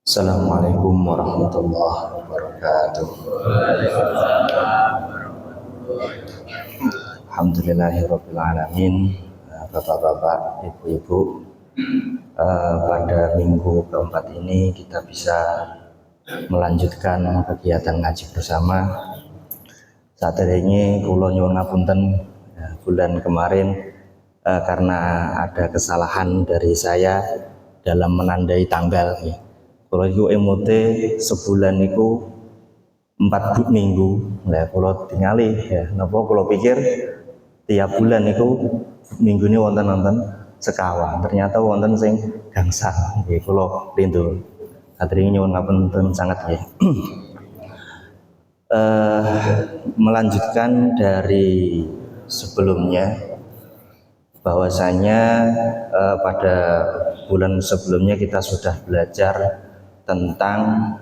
Assalamualaikum warahmatullahi wabarakatuh. Alhamdulillahirabbil alamin. Bapak-bapak, ibu-ibu, pada minggu keempat ini kita bisa melanjutkan kegiatan ngaji bersama. Saat ini kula nyuwun ngapunten, bulan kemarin karena ada kesalahan dari saya dalam menandai tanggal. Kalau itu emote sebulan itu 4 minggu, nah kalau tinggali ya, napa kalau pikir tiap bulan itu minggu ini wonten sekawan, ternyata wonten sing gangsal. Kalau rindu, hadirin nyuwun ngapunten sangat ya. Melanjutkan dari sebelumnya, bahwasanya pada bulan sebelumnya kita sudah belajar tentang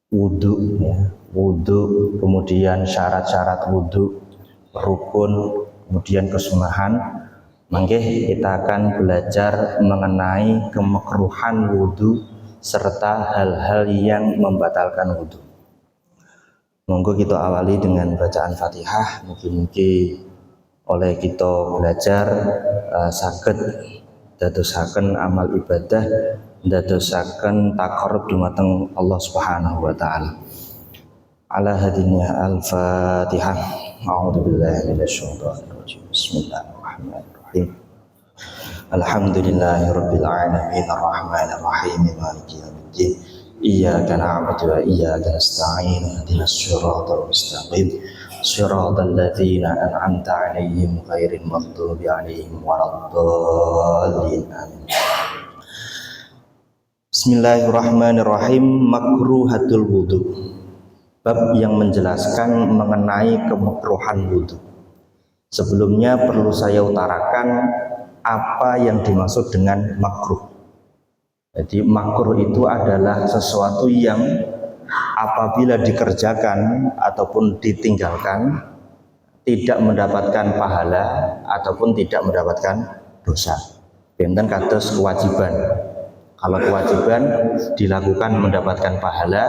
wudhu, ya. Wudhu, kemudian syarat-syarat wudhu, rukun, kemudian kesunahan. Mangke kita akan belajar mengenai kemakruhan wudhu serta hal-hal yang membatalkan wudhu. Monggo kita awali dengan bacaan Fatihah. Mungkin oleh kita belajar saged dadosaken amal ibadah, dadosaken taqarrub dumateng Allah Subhanahu wa taala. Ala hadinya al-Fatihah. A'udzubillahi minasyaitonir rajim. Bismillahirrahmanirrahim. Alhamdulillahirabbil alamin arrahmanir rahim maliki yaumiddin. Iyyaka na'budu wa iyyaka nasta'in. Ihdinas siratal mustaqim. Shiratal ladzina an'amta 'alaihim ghairil maghdubi 'alaihim waladdallin. Amin. Bismillahirrahmanirrahim. Makruhatul wudhu. Bab yang menjelaskan mengenai kemakruhan wudhu. Sebelumnya perlu saya utarakan apa yang dimaksud dengan makruh. Jadi makruh itu adalah sesuatu yang apabila dikerjakan ataupun ditinggalkan tidak mendapatkan pahala ataupun tidak mendapatkan dosa. Benten kados kewajiban. Kalau kewajiban dilakukan mendapatkan pahala,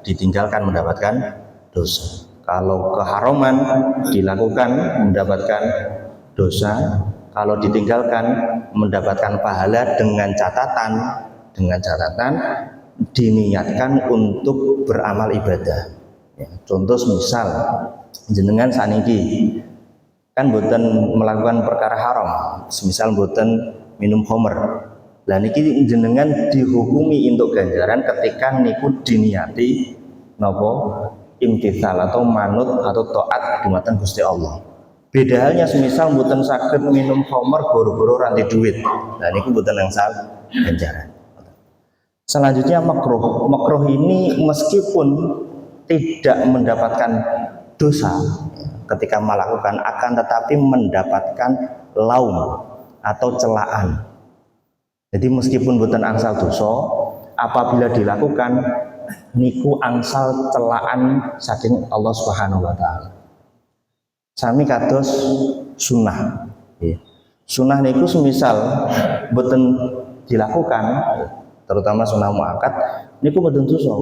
ditinggalkan mendapatkan dosa. Kalau keharaman dilakukan mendapatkan dosa, kalau ditinggalkan mendapatkan pahala dengan catatan diniatkan untuk beramal ibadah. Ya, contoh misal jenengan saniki kan boten melakukan perkara haram, semisal boten minum khamr. Lah niki jenengan dihukumi untuk ganjaran ketika niku diniati napa imtithal atau manut atau taat dumateng Gusti Allah. Beda halnya semisal boten saged minum khamr boro-boro ranti duit. Lah niku boten angsal ganjaran. Selanjutnya makruh. Makruh ini meskipun tidak mendapatkan dosa ketika melakukan, akan tetapi mendapatkan laum atau celaan. Jadi meskipun boten angsal dosa, apabila dilakukan niku angsal celaan saking Allah Subhanahu wa taala. Sami kados sunnah. Sunnah niku semisal boten dilakukan, terutama sunnah muakkad niku boten dosa,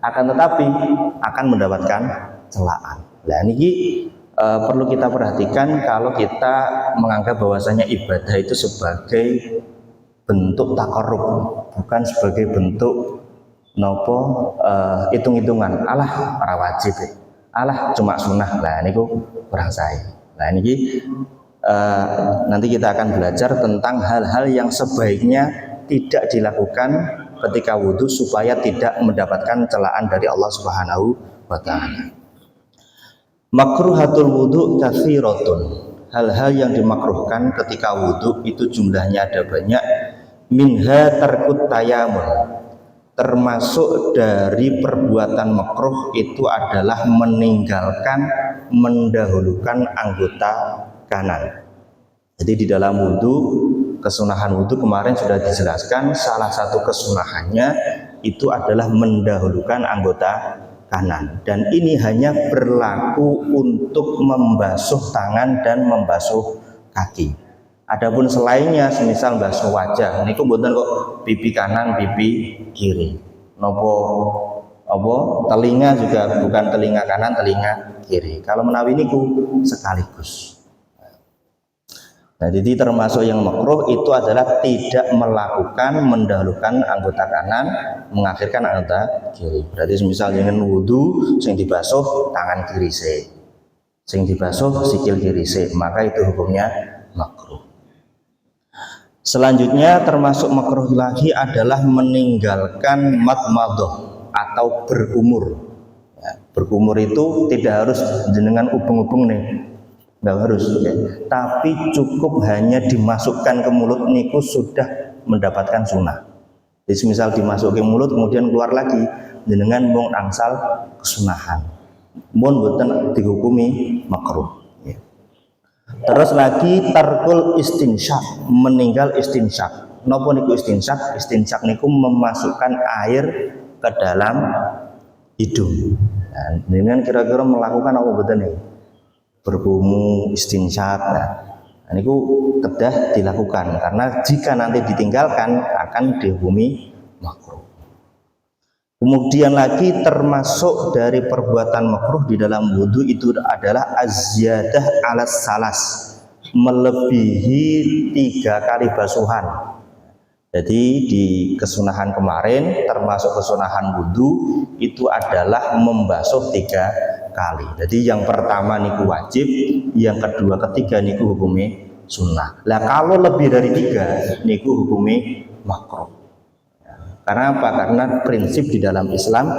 akan tetapi akan mendapatkan celaan. Nah niki perlu kita perhatikan kalau kita menganggap bahwasanya ibadah itu sebagai bentuk taqarrub, bukan sebagai bentuk nopo hitung-hitungan. Alah para wajib, alah cuma sunnah. Nah niku kurang saya. Nah niki nanti kita akan belajar tentang hal-hal yang sebaiknya tidak dilakukan ketika wudhu supaya tidak mendapatkan celaan dari Allah Subhanahu wa taala. Makruhatul wudhu katsiratun. Hal-hal yang dimakruhkan ketika wudhu itu jumlahnya ada banyak. Minha tarkut tayamun. Termasuk dari perbuatan makruh itu adalah meninggalkan, mendahulukan anggota kanan. Jadi di dalam wudhu, kesunahan wudhu kemarin sudah dijelaskan, salah satu kesunahannya itu adalah mendahulukan anggota kanan, dan ini hanya berlaku untuk membasuh tangan dan membasuh kaki. Adapun selainnya semisal basuh wajah niku mboten kok pipi kanan pipi kiri. Nopo apa telinga juga bukan telinga kanan telinga kiri. Kalau menawi niku sekaligus. Nah, jadi termasuk yang makruh itu adalah tidak melakukan mendahulukan anggota kanan mengakhirkan anggota kiri. Berarti misal dengan wudu sing dibasuh tangan kiri sing dibasuh sikil kiri maka itu hukumnya makruh. Selanjutnya termasuk makruh lagi adalah meninggalkan madmadah atau berkumur. Ya, berkumur itu tidak harus jenengan ubung-ubung nih, nggak harus, ya. Tapi cukup hanya dimasukkan ke mulut niku sudah mendapatkan sunnah. Jadi misal dimasukin mulut kemudian keluar lagi, jenengan mung angsal kesunahan. Mun boten dihukumi makruh. Terus lagi tarkul istinsyak, meninggal istinsyak. Napa niku istinsyak? Istinsyak niku memasukkan air ke dalam hidung. Nah, dengan kira-kira melakukan apa betul nih? Bergumul istinsyak. Nah, niku kedah dilakukan karena jika nanti ditinggalkan akan dihukumi makruh. Kemudian lagi termasuk dari perbuatan makruh di dalam wudhu itu adalah azyadah alas salas, melebihi 3 kali basuhan. Jadi di kesunahan kemarin termasuk kesunahan wudhu itu adalah membasuh 3 kali. Jadi yang pertama niku wajib, yang kedua ketiga niku hukumnya sunnah. Lah kalau lebih dari 3 niku hukumnya makruh. Karena apa? Karena prinsip di dalam Islam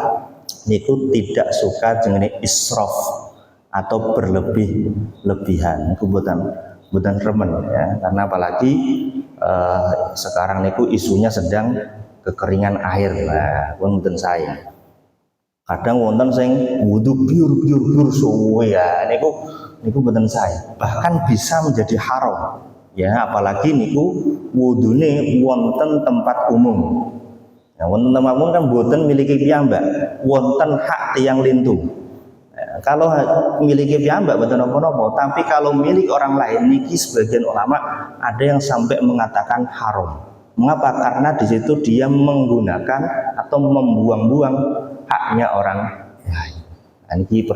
niku tidak suka dengan israf atau berlebih-lebihan. Niku bukan remen, ya. Karena apalagi sekarang niku isunya sedang kekeringan air. Nah, pun mboten saya. Kadang wonten sing wudu biur suwe ya. Niku mboten saya. Bahkan bisa menjadi haram. Ya, apalagi niku wudune wonten tempat umum. Nah, wonten tempat kan boten miliki piyambak, wonten hak tiyang lintu. Nah, kalau miliki piyambak boten napa-napa, tapi kalau milik orang lain niki sebagian ulama ada yang sampai mengatakan haram. Mengapa? Karena di situ dia menggunakan atau membuang-buang haknya orang lain. Nah, ini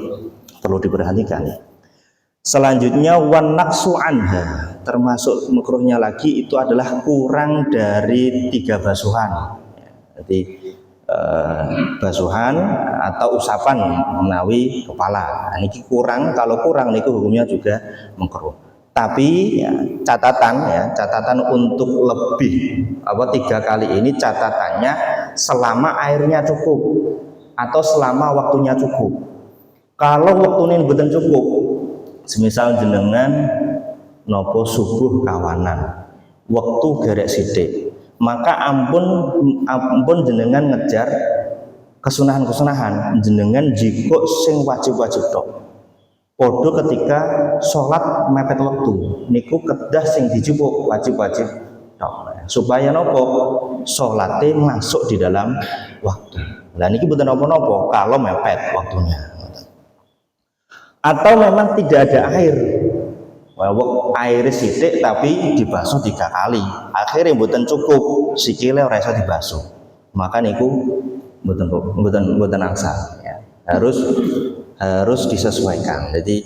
perlu diperhatikan. Selanjutnya wan naqsu anha, termasuk makruhnya lagi itu adalah kurang dari 3 basuhan. Jadi basuhan atau usapan menawi kepala. Nah, ini kurang, kalau kurang niku hukumnya juga makruh. Tapi ya, catatan untuk lebih 3 kali ini catatannya selama airnya cukup atau selama waktunya cukup. Kalau waktunya mboten cukup, semisal jenengan nopo subuh kawanan, waktu gerek sithik, maka ampun jenengan ngejar kesunahan jenengan jika sing wajib-wajib tok. Podo ketika sholat mepet waktu niku kedah sing dijupuk wajib-wajib tok. Supaya nopo sholatnya masuk di dalam waktu. Lah niki mboten napa-napa kalau mepet waktunya. Atau memang tidak ada air. Air sithik tapi dibasuh 3 kali. Akhirnya mboten cukup, sikile ora iso dibasuh. Maka niku mboten angsal, ya. Harus disesuaikan. Jadi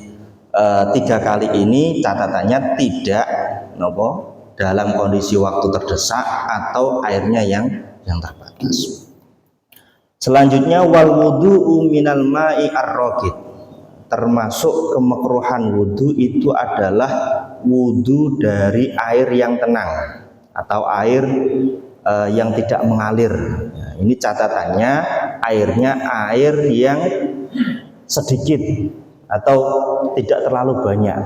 3 kali ini catatannya tidak dalam kondisi waktu terdesak atau airnya yang terbatas. Selanjutnya wal wudu'u minal ma'i ar-raqid. Termasuk kemakruhan wudhu itu adalah wudhu dari air yang tenang atau air yang tidak mengalir. Nah, ini catatannya airnya air yang sedikit atau tidak terlalu banyak.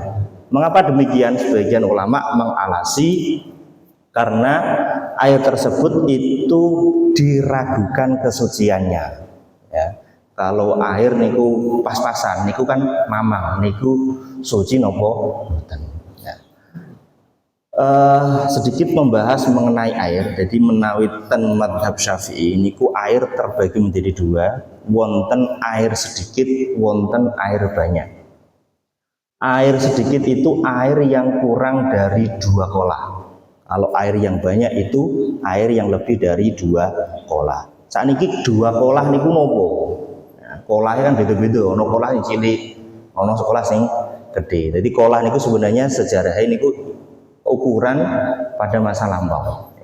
Mengapa demikian? Sebagian ulama mengalasi karena air tersebut itu diragukan kesuciannya, ya. Kalau air niku pas-pasan niku kan mamang niku suci nopo boten, ya. Sedikit membahas mengenai air. Jadi menawi ten madhab Syafi'i niku air terbagi menjadi 2, wonten air sedikit, wonten air banyak. Air sedikit itu air yang kurang dari 2 kolah. Kalau air yang banyak itu air yang lebih dari 2 kolah. Saat ini 2 kolah niku nopo? Nah, kolah kan beda-beda. Ono kolah yang cilik, ono sekolah sing gede. Jadi kolah niku sebenarnya sejarahnya niku ukuran pada masa lampau.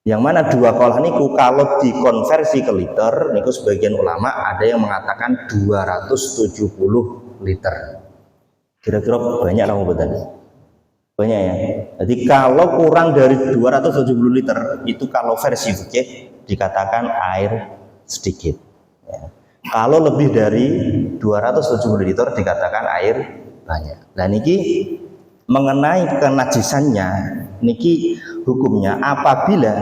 Yang mana 2 kolah niku kalau dikonversi ke liter, niku sebagian ulama ada yang mengatakan 270 liter. Kira-kira banyak lah betul. Banyak ya. Jadi kalau kurang dari 270 liter itu kalau versi fikih dikatakan air sedikit. Ya. Kalau lebih dari 270 liter dikatakan air banyak. Nah niki mengenai kenajisannya, niki hukumnya apabila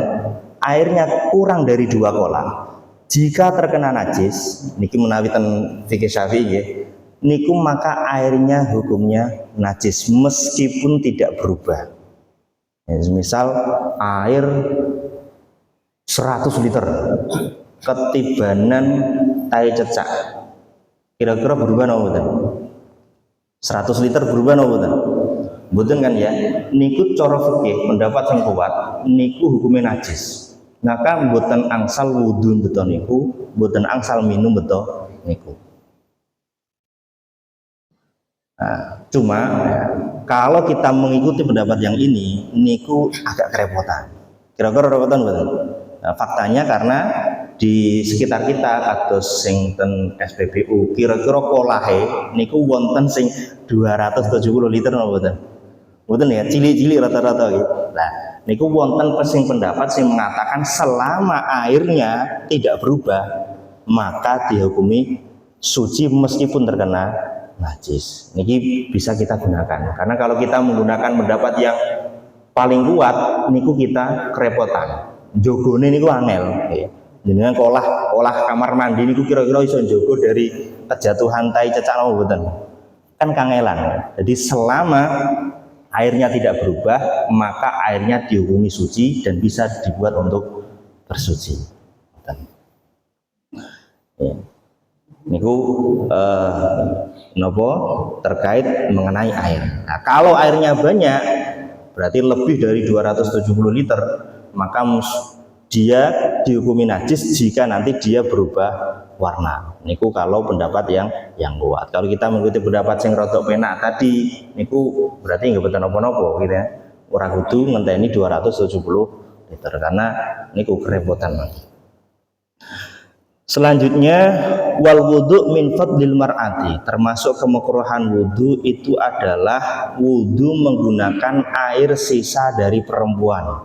airnya kurang dari 2 kolah, jika terkena najis, niki menawi ten fikih Syafi'i ya, niku maka airnya hukumnya najis meskipun tidak berubah. Ya, misal air 100 liter ketibanan tai cecak, kira-kira berubah napa mboten? 100 liter berubah napa mboten? Mboten kan ya. Niku cara fikih pendapat yang kuat niku hukumnya najis. Maka mboten angsal wudu beto niku, mboten angsal minum beto niku. Nah, cuma ya, kalau kita mengikuti pendapat yang ini, niku agak kerepotan. Kira-kira kerepotan betul. Nah, faktanya karena di sekitar kita kados sing ten SPBU, kira-kira kolahe niku wonten sing 270 liter napa mboten? Mboten ya, cilik-cilik rata-rata gitu. Nah, niku wonten sing pendapat sing mengatakan selama airnya tidak berubah, maka dihukumi suci meskipun terkena najis. Niki bisa kita gunakan karena kalau kita menggunakan pendapat yang paling kuat niku kita kerepotan jogone niku angel ya. Dengan olah kamar mandi niku kira-kira iso jogo dari kejatuhan tai cecak napa mboten kan kangelan. Jadi selama airnya tidak berubah maka airnya dihukumi suci dan bisa dibuat untuk bersuci. Ya. Niku nopo terkait mengenai air. Nah, kalau airnya banyak berarti lebih dari 270 liter maka dia dihukumi najis jika nanti dia berubah warna. Niku kalau pendapat yang kuat. Kalau kita mengikuti pendapat sing rodok penak tadi niku berarti nggak betul nopo-nopo gitu ya. Ora kudu ngenteni 270 liter karena niku kerepotan lagi. Selanjutnya wal wudu min fadlil mar'ati, termasuk kemakruhan wudu itu adalah wudu menggunakan air sisa dari perempuan.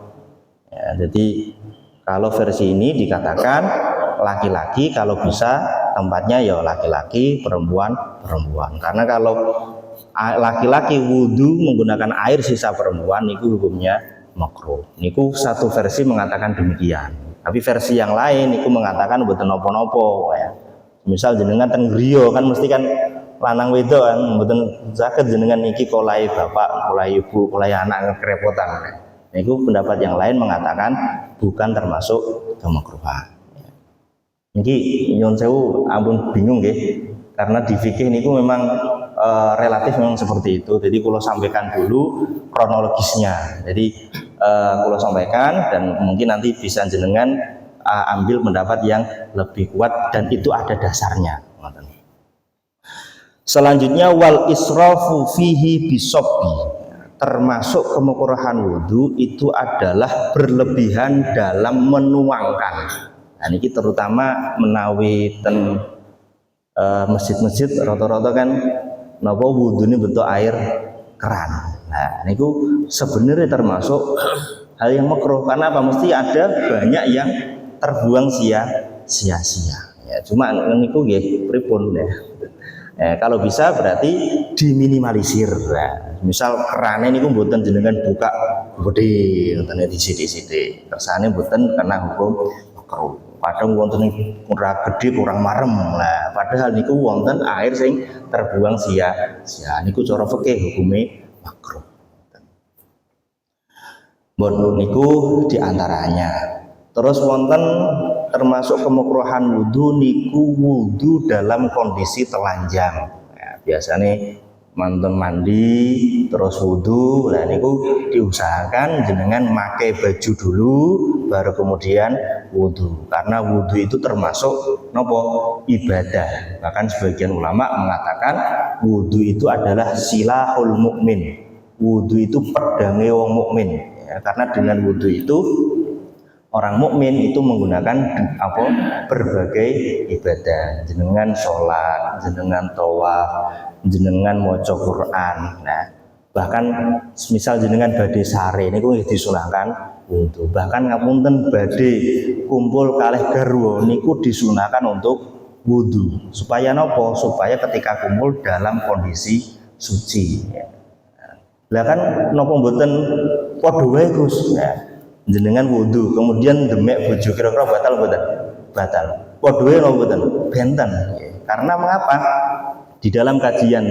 Ya, jadi kalau versi ini dikatakan laki-laki kalau bisa tempatnya ya laki-laki, perempuan. Karena kalau laki-laki wudu menggunakan air sisa perempuan niku hukumnya makruh. Niku satu versi mengatakan demikian. Tapi versi yang lain itu mengatakan mboten napa-napa ya. Misal jenengan teng griya kan mesti kan lanang wedok kan mboten saged jenengan niki kolai bapak, kolai ibu, kolai anak kerepotan. Niku pendapat yang lain mengatakan bukan termasuk kemakruhan. Niki nyuwun sewu ampun bingung nggih. Karena di fikih niku memang relatif memang seperti itu. Jadi kalau sampaikan dulu kronologisnya. Jadi kalau sampaikan dan mungkin nanti bisa jenengan ambil pendapat yang lebih kuat dan itu ada dasarnya. Selanjutnya wal israfu fihi bisobbi, termasuk kemakruhan wudu itu adalah berlebihan dalam menuangkan. Nah ini terutama menawi ten masjid-masjid rata-rata kan napa wudu ini bentuk air keran. Nah niku sebenarnya termasuk hal yang makruh karena apa mesti ada banyak yang terbuang sia-sia. Ya cuma niku nggih pripun ya. Kalau bisa berarti diminimalisir. Nah, misal kerane niku mboten jenengan buka gede ngoten di sithik-sithik. Kersane mboten karena hukum makruh. Padahal wonten kurang gede kurang marem lah. Padahal niku wonten air sing terbuang sia-sia. Niku cara fikih hukume makruh. Bon niku diantaranya. Terus wonten termasuk kemakruhan wudu niku wudu dalam kondisi telanjang. Ya, biasanya mantun mandi terus wudu. Nah niku diusahakan jenengan pakai baju dulu baru kemudian wudu, karena wudu itu termasuk nopo ibadah. Bahkan sebagian ulama mengatakan wudu itu adalah silahul mukmin, wudu itu pedangnya wong mukmin ya, karena dengan wudu itu orang mukmin itu menggunakan apa berbagai ibadah, jenengan sholat, jenengan tawaf, jenengan maca Quran. Nah, bahkan misal jenengan badhe sare niku disunahkan wudu. Bahkan ngapunten badhe kumpul kalih garwa niku disunahkan untuk wudu. Supaya nopo? Supaya ketika kumpul dalam kondisi suci. Lah kan nopo mboten padha wae Gus. Nah, jenengan wudu kemudian demek bojo kira-kira batal mboten? Batal. Padha wae napa mboten? Benten. Karena mengapa? Di dalam kajian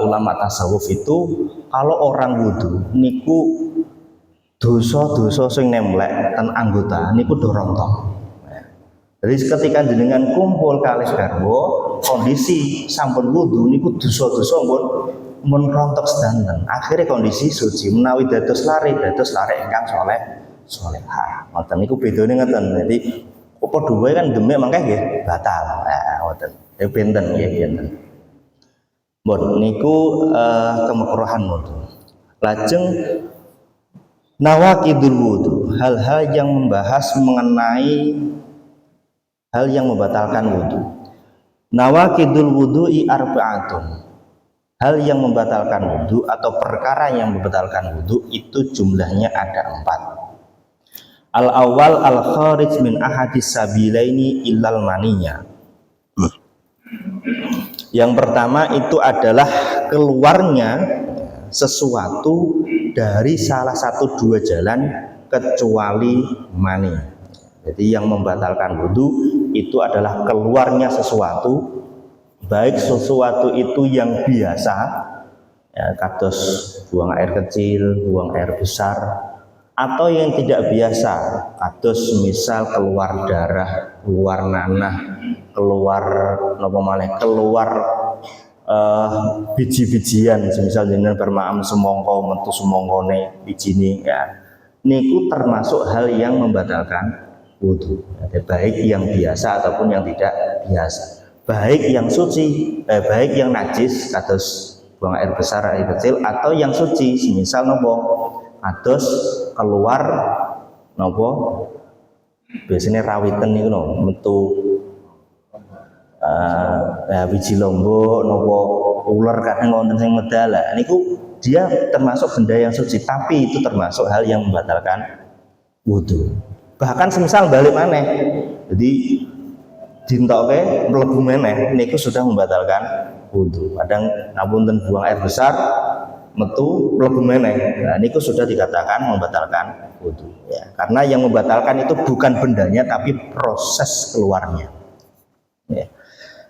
ulama tasawuf itu kalau orang wudu niku dosa-dosa sing nemlek ten anggota niku do rontok. Jadi ketika jenengan kumpul kalih garwa kondisi sampun wudu niku dosa-dosa mun rontok sedanten. Akhirnya kondisi suci menawi dados lare ingkang salehah. Ngoten niku bedane ngoten. Jadi padha wae kan demek mangke nggih batal. Ngoten. Benten nggih benten. Bon niku kemekruhan wudu. Lajeng nawaqidul wudu, hal-hal yang membahas mengenai hal yang membatalkan wudu. Nawaqidul wudu'i arba'atun. Hal yang membatalkan wudu atau perkara yang membatalkan wudu itu jumlahnya ada 4. Al-awwal al-kharij min ahadis sabilaini illal maninya. Yang pertama itu adalah keluarnya sesuatu dari salah satu dua jalan kecuali mani. Jadi yang membatalkan wudu itu adalah keluarnya sesuatu, baik sesuatu itu yang biasa ya, kados buang air kecil, buang air besar, atau yang tidak biasa kados misal keluar darah, keluar nanah, keluar napa malih keluar biji-bijian, misal jenengan bermaam semongko metu semongkone bijine ya. Niku termasuk hal yang membatalkan wudu. Baik yang biasa ataupun yang tidak biasa. Baik yang suci, baik yang najis kados buang air besar, air kecil, atau yang suci, misal nopo kados keluar nopo biasanya rawitan niku no metu biji lombok nopo ular kadang wonten sing medal. Niku dia termasuk benda yang suci, tapi itu termasuk hal yang membatalkan wudu. Bahkan semisal balik maneh, jadi dintoke mlebu meneh niku sudah membatalkan wudu. Kadang ngapunten buang air besar metu mlebu meneh. Nah, niku sudah dikatakan membatalkan wudu ya. Karena yang membatalkan itu bukan bendanya tapi proses keluarnya. Ya.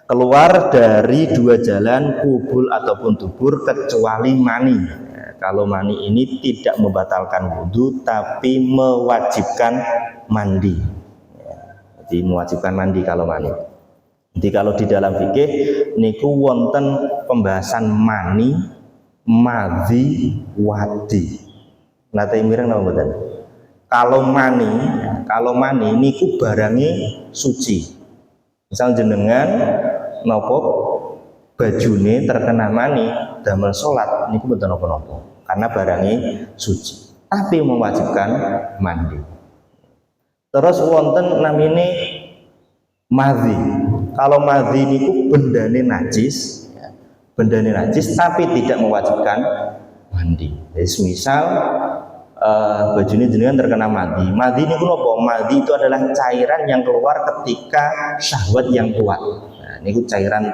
Keluar dari dua jalan kubul ataupun dubur kecuali mani. Ya, kalau mani ini tidak membatalkan wudu tapi mewajibkan mandi. Jadi mewajibkan mandi kalau mani. Jadi kalau di dalam fikih niku wonten pembahasan mani, madhi, wadi. Nate mireng napa mboten? Kalau mani niku barange suci. Misal jenengan napa bajune terkena mani damel salat niku mboten napa-napa karena barange suci. Tapi mewajibkan mandi. Terus wonten namine madhi. Kalau madhi niku bendane najis, ya, bendane najis tapi tidak mewajibkan mandi. Jadi misal bajune jenengan terkena madhi. Madhi niku napa? Madhi itu adalah cairan yang keluar ketika syahwat yang kuat. Nah, niku cairan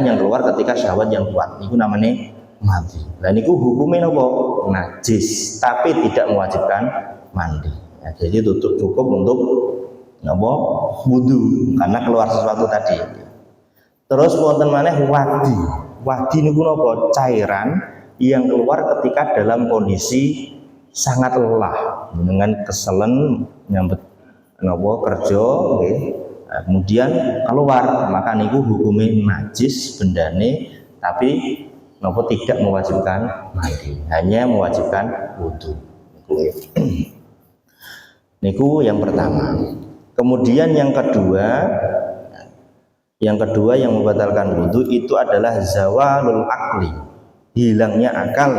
yang keluar ketika syahwat yang kuat. Niku namanya madhi. Lah niku hukumnya napa? Najis, tapi tidak mewajibkan mandi. Ya, jadi cukup untuk napa wudu karena keluar sesuatu tadi. Terus wonten maneh wadi. Wadi niku napa? Cairan yang keluar ketika dalam kondisi sangat lelah, dengan keselen nyambet napa kerja nggih. Nah, kemudian keluar, maka niku hukume najis bendane tapi nopo tidak mewajibkan mandi, hanya mewajibkan wudu. Niku yang pertama. Kemudian yang kedua yang membatalkan wudu itu adalah zawalul akli, hilangnya akal,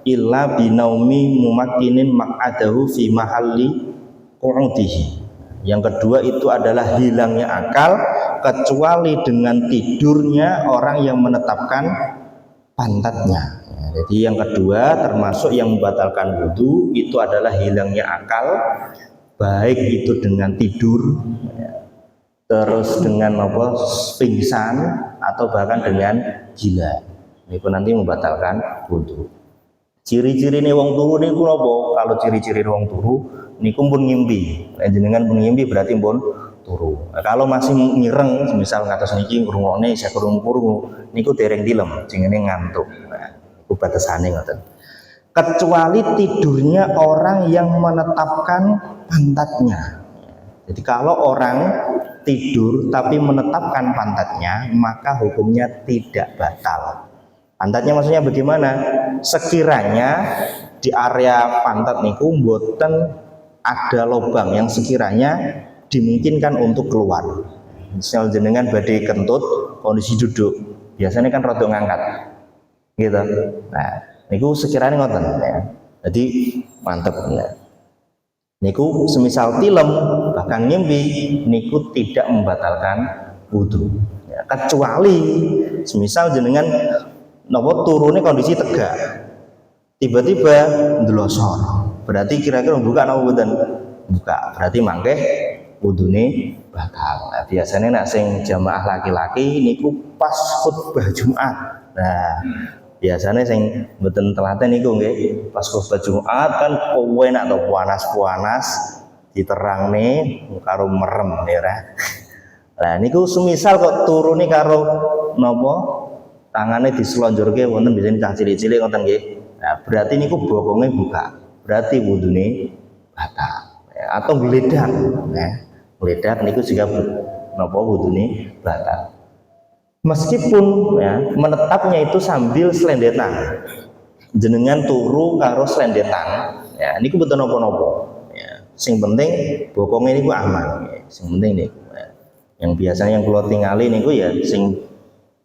illa binaumi mumakkinin maq'adahu fi mahalli qu'udihi. Yang kedua itu adalah hilangnya akal kecuali dengan tidurnya orang yang menetapkan pantatnya. Jadi yang kedua termasuk yang membatalkan wudu itu adalah hilangnya akal, baik itu dengan tidur, terus dengan apa, pingsan, atau bahkan dengan gila. Ini pun nanti membatalkan wudu. Ciri-ciri nih wong turu niku napa? Kalau ciri-ciri wong turu niku pun ngimpi. Jenengan pun ngimpi berarti pun turu. Kalau masih nyireng, misal ngatos niki ngrungokne isih krungu-krungu, niku dereng tilem, jenenge ngantuk. Nah, iku batasane ngoten. Kecuali tidurnya orang yang menetapkan pantatnya. Jadi kalau orang tidur tapi menetapkan pantatnya, maka hukumnya tidak batal. Pantatnya maksudnya bagaimana? Sekiranya di area pantat niku mboten ada lubang yang sekiranya dimungkinkan untuk keluar. Misal jenengan badhe kentut kondisi duduk, biasanya kan rada ngangkat. Gitu. Nah, niku sekiranya ngoten ya. Jadi mantep ya. Niku semisal tilem bahkan ngimpi niku tidak membatalkan wudu. Ya, kecuali semisal jenengan nopo turunnya kondisi tegak, tiba-tiba ndelosor, berarti kira-kira buka nopo mboten? Buka, berarti mangke wudune batal. Nah, biasanya nak sing jamaah laki-laki niku pas khutbah Jumat. Nah, biasanya sing mboten telaten niku nggih pas khutbah Jumat kan enak to panas-panas diterangne karo merem ya. Lah niku semisal kok turune karo napa tangannya diselonjorke wonten biasane cah cilik-cilik ngoten nggih. Nah, berarti niku bokonge buka. Berarti wudune batal. Ya, atau geledak. Nah, geledak niku juga napa wudune batal. Meskipun ya menetapnya itu sambil selendetan. Jenengan turu karo selendetan. Ya, niku mboten napa-napa. Ya, sing penting bokonge niku aman. Ya, sing penting niku. Ya. Yang biasanya yang kula tingali niku ya sing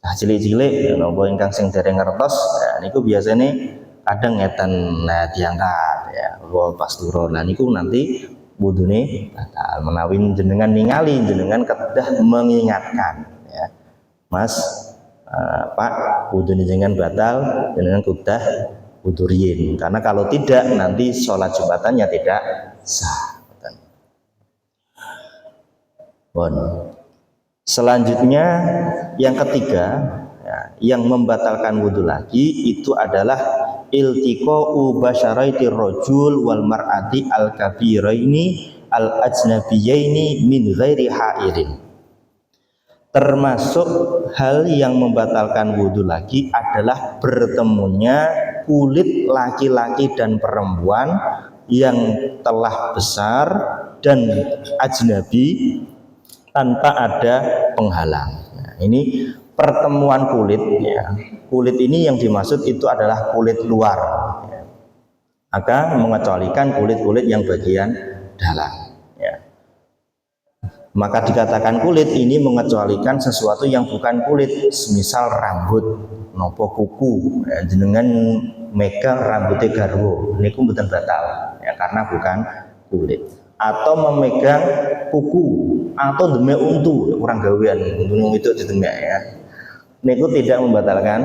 cilik-cilik napa ingkang sing dereng ngertos ya, niku biasanya kadang ngeten nah diangkat ya pas turun. Nah niku nanti wudune batal menawi jenengan ningali jenengan kedah mengingatkan ya. Mas Pak wudune jenengan batal, jenengan kedah wudu riyin. Karena kalau tidak nanti sholat Jumatannya tidak sah. Bon. Selanjutnya yang ketiga ya, yang membatalkan wudhu lagi itu adalah iltiqa'u basyaraiti rajul wal mar'ati al kabiraini al ajnabiyaini min ghairi ha'irin. Termasuk hal yang membatalkan wudhu lagi adalah bertemunya kulit laki-laki dan perempuan yang telah besar dan ajnabi tanpa ada penghalang. Nah, ini pertemuan kulit ya. Kulit ini yang dimaksud itu adalah kulit luar ya. Maka mengecualikan kulit-kulit yang bagian dalam ya. Maka dikatakan kulit ini mengecualikan sesuatu yang bukan kulit, semisal rambut nopo kuku ya, jenengan megang rambutnya garwo niku mboten batal ya, karena bukan kulit. Atau memegang kuku atau demek untu kurang gawean untu itu didemek ya, niku tidak membatalkan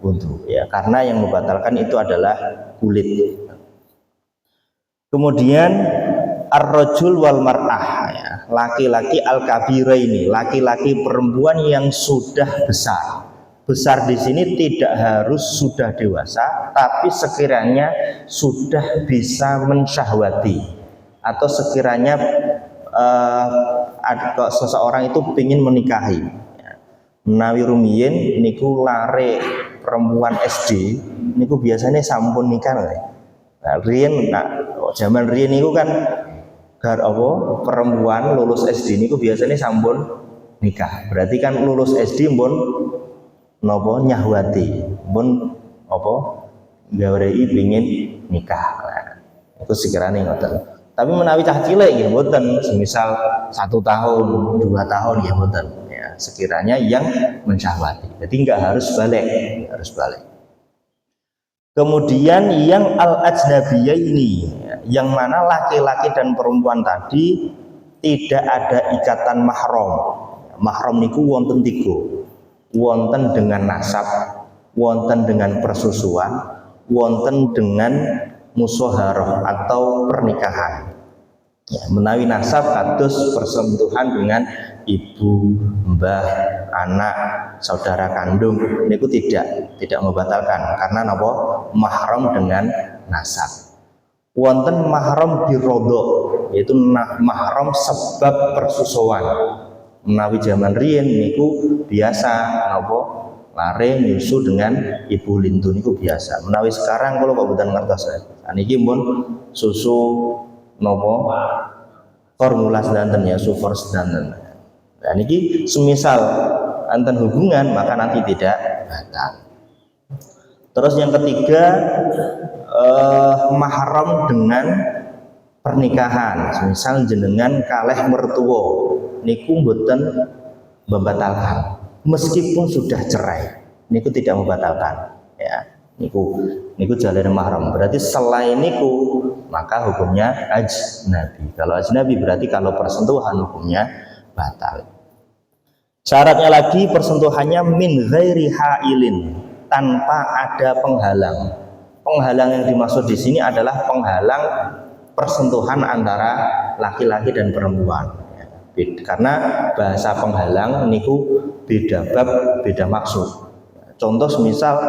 wudu ya, karena yang membatalkan itu adalah kulit. Kemudian ar-rajul wal mar'ah ya, laki-laki al-kabira ini, laki-laki perempuan yang sudah besar. Besar di sini tidak harus sudah dewasa, tapi sekiranya sudah bisa mensyahwati atau sekiranya seseorang itu ingin menikahi ya. Menawi rumiyin niku lare perempuan SD niku biasanya sampun nikah ya. Nah, riyen zaman riyen niku kan perempuan lulus SD niku biasanya sampun nikah. Berarti kan lulus SD pun nopo nyahwati pun apa gawrei pingin nikah. Nah, itu sekiranya ngoten. Tapi menawi cah cilik nggih mboten, semisal 1 tahun, 2 tahun ya mboten. Ya, sekiranya yang mensyahwati. Jadi enggak harus balik, enggak harus balik. Kemudian yang al-ajnabiyah ini, yang mana laki-laki dan perempuan tadi tidak ada ikatan mahram. Mahram niku wonten 3. Wonten dengan nasab, wonten dengan persusuan, wonten dengan musaharah atau pernikahan. Ya, menawi nasab kados persentuhan dengan ibu, mbah, anak, saudara kandung, niku tidak membatalkan karena napa mahram dengan nasab. Wonten mahram birodho, yaitu mahram sebab persusuan. Menawi zaman riyen niku biasa napa lare nyusu dengan ibu lindu niku biasa. Menawi sekarang kalau kok mboten ngertos niki pun susu nopo formula sedanten ya, super sedanten. Nah niki semisal anten hubungan maka nanti tidak batal. Terus yang ketiga mahram dengan pernikahan, semisal jenengan kalih mertua niku mboten membatalkan meskipun sudah cerai, niku tidak membatalkan ya. Niku jalan mahram. Berarti selain niku maka hukumnya ajnabi. Kalau ajnabi berarti kalau persentuhan hukumnya batal. Syaratnya lagi persentuhannya min ghairi hailin, tanpa ada penghalang. Penghalang yang dimaksud di sini adalah penghalang persentuhan antara laki-laki dan perempuan. Karena bahasa penghalang niku beda bab, beda maksud. Contoh semisal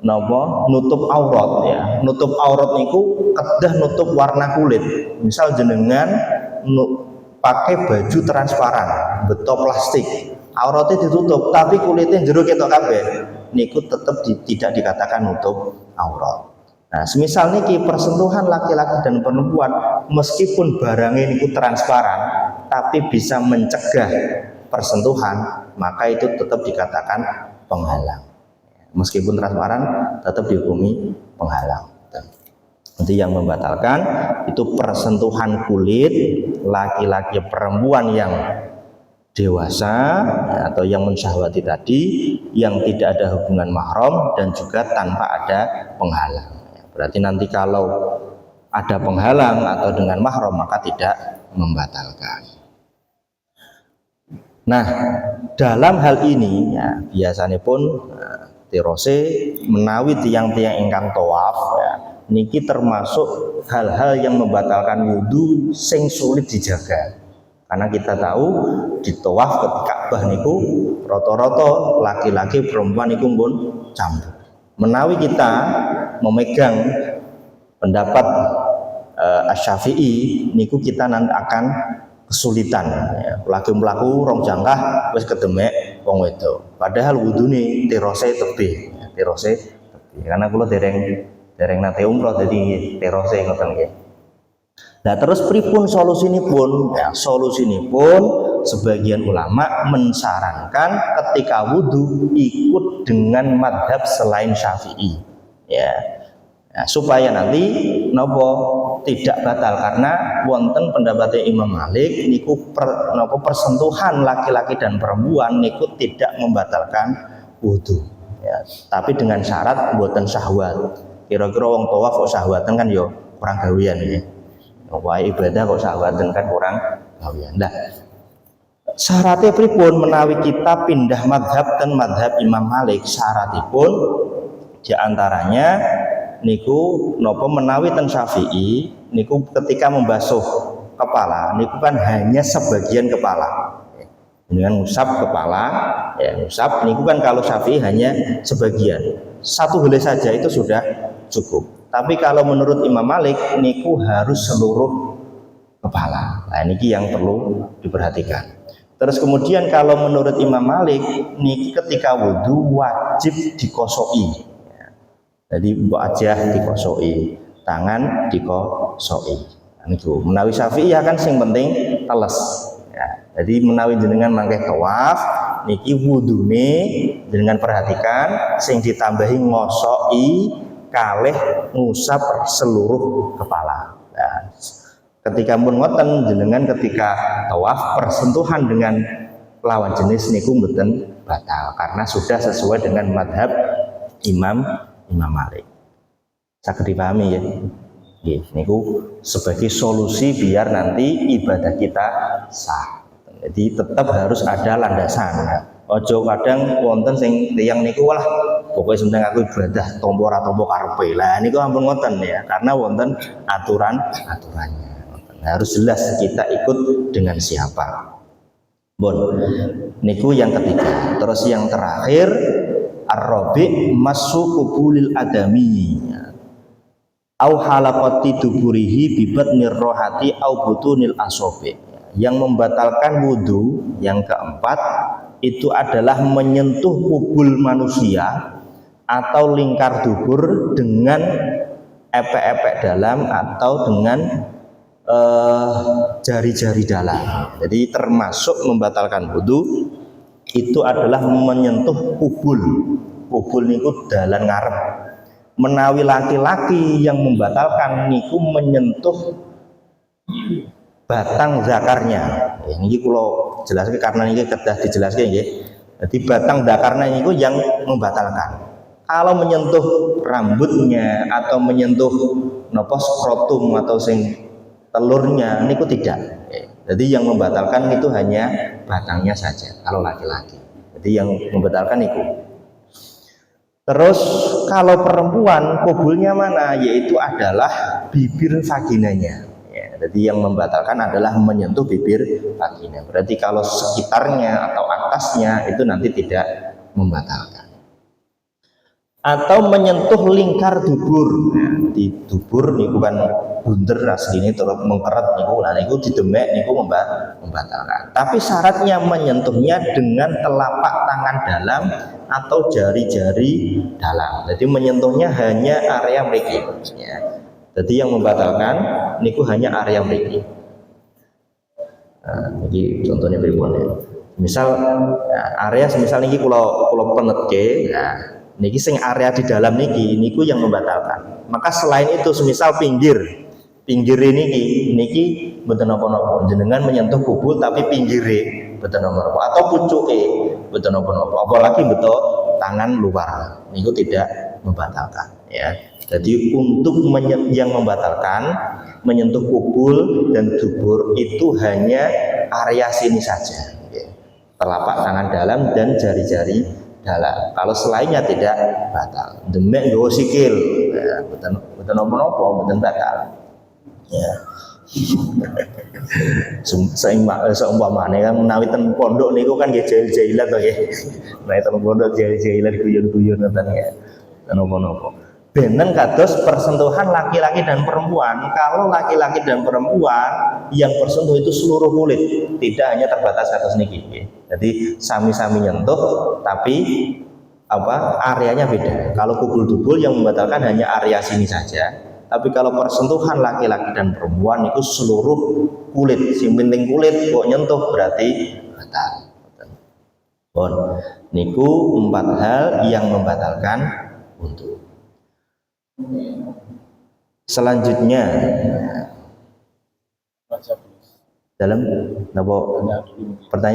napa nutup aurat ya. Nutup aurat niku kedah nutup warna kulit. Misal jenengan pakai baju transparan, beto plastik. Auratnya ditutup tapi kulitnya jero ketok kabeh. Niku tetap tidak dikatakan nutup aurat. Nah, semisal niki persentuhan laki-laki dan perempuan meskipun barangnya niku transparan tapi bisa mencegah persentuhan, maka itu tetap dikatakan penghalang. Meskipun transparan tetap dihukumi penghalang. Nanti yang membatalkan itu persentuhan kulit laki-laki perempuan yang dewasa atau yang mensyahwati tadi, yang tidak ada hubungan mahram dan juga tanpa ada penghalang. Berarti nanti kalau ada penghalang atau dengan mahram maka tidak membatalkan. Nah, dalam hal ini ya, biasanya pun tirose menawi tiang-tiang ingkang tawaf ya, niki termasuk hal-hal yang membatalkan wudhu sing sulit dijaga. Karena kita tahu di tawaf ke Ka'bah niku rata-rata laki-laki perempuan niku pun campur. Menawi kita memegang pendapat Asy-Syafi'i niku kita nanti akan kesulitan ya. Pelaku rong jangkah wis kedemek wong wedok. Padahal wudune tirose tebih, ya, tirose tebih. Karena kula dereng nate umroh dadi tirose ngoten nggih. Nah, terus pripun solusinipun? Ya, solusinipun sebagian ulama mensarankan ketika wudhu ikut dengan madhab selain Syafi'i ya. Nah, supaya nanti nopo tidak batal karena wonten pendapatnya Imam Malik niku persentuhan laki-laki dan perempuan niku tidak membatalkan wudhu ya. Tapi dengan syarat mboten syahwat. Kira-kira wong tawaf kok syahwatan kan yo kurang gawean ya. Wah ibadah kok syahwatan kan kurang gawean. Nah, syaratnya pripun menawi kita pindah madhab dan madhab Imam Malik, syaratipun diantaranya niku nopo menawi ten Syafi'i niku ketika membasuh kepala niku kan hanya sebagian kepala dengan ngusap kepala ya, ngusap niku kan kalau Syafi'i hanya sebagian, satu helai saja itu sudah cukup. Tapi kalau menurut Imam Malik niku harus seluruh kepala. Nah ini yang perlu diperhatikan. Terus kemudian kalau menurut Imam Malik niki ketika wudhu wajib dikosoi. Jadi mbok aja dikosoi, tangan dikosoi. Nah, niku menawi Syafi'i ya kan sing penting teles. Ya, jadi menawi jenengan mangke tawaf niki wudune dengan perhatikan sing ditambahi ngosoki kalih ngusap seluruh kepala. Nah, ketika pun ngoten jenengan ketika tawaf persentuhan dengan lawan jenis niku mboten batal karena sudah sesuai dengan madhab Imam Malik. Saged dipahami ya. Nggih, niku sebagai solusi biar nanti ibadah kita sah. Jadi tetap harus ada landasan. Ojo kadang wonten sing tiyang niku walah pokoknya sementing aku ibadah tompo ora tompo karepe. Lah niku ampun ngoten ya, karena wonten aturannya. Harus jelas kita ikut dengan siapa. Bon. Niku yang ketiga. Terus yang terakhir ar-rabi' massu qubulil adami. Au halaqati duburihi bibatnir rohati au butunil asobi. Yang membatalkan wudhu yang keempat itu adalah menyentuh kubul manusia atau lingkar dubur dengan epek-epek dalam atau dengan jari-jari dalam. Jadi termasuk membatalkan wudhu itu adalah menyentuh kubul. Kubul niku dalan ngarep. Menawi laki-laki yang membatalkan niku menyentuh batang zakarnya. Ini kalau jelaskan karena ini kedah dijelaskan ya. Jadi batang zakarnya niku yang membatalkan. Kalau menyentuh rambutnya atau menyentuh nopo skrotum atau sing telurnya niku tidak. Jadi yang membatalkan itu hanya batangnya saja kalau laki-laki. Jadi yang membatalkan itu. Terus kalau perempuan kubulnya mana? Yaitu adalah bibir vaginanya. Ya, jadi yang membatalkan adalah menyentuh bibir vagina. Berarti kalau sekitarnya atau atasnya itu nanti tidak membatalkan. Atau menyentuh lingkar dubur. Nah, di dubur niku kan bunder asline terus mengkeret niku. Lah niku didemek niku membatalkan. Tapi syaratnya menyentuhnya dengan telapak tangan dalam atau jari-jari dalam. Jadi menyentuhnya hanya area mriki. Ya. Jadi yang membatalkan niku hanya area mriki. Nah, ini contohnya pripun ya. Misal area semisal niki kula penetke, nah niki sing area di dalam niki niku yang membatalkan. Maka selain itu semisal pinggir niki mboten napa-napa. Jenengan menyentuh kubul tapi pinggire mboten napa-napa atau pucuke mboten napa-napa. Apalagi betul tangan luar niku tidak membatalkan ya. Jadi untuk yang membatalkan menyentuh kubul dan dubur itu hanya area sini saja ya. Telapak tangan dalam dan jari-jari dalam. Kalau selainnya tidak batal. Demek nggo sikil ya, mboten napa-napa mboten batal ya. Seumpamane kan menawi ten pondok niku kan nggih jail-jailan to nggih. Menawi ten pondok jail-jailan guyon-guyon ngoten ya. Napa-napa. Benen kados persentuhan laki-laki dan perempuan. Kalau laki-laki dan perempuan yang bersentuh itu seluruh kulit, tidak hanya terbatas atas niki. Jadi sami-sami nyentuh, tapi areanya beda. Kalau kubul-dubul yang membatalkan hanya area sini saja. Tapi kalau persentuhan laki-laki dan perempuan itu seluruh kulit, sing penting kulit kok nyentuh berarti batal. Bon, niku 4 hal yang membatalkan wudhu. Selanjutnya dalam pertanyaan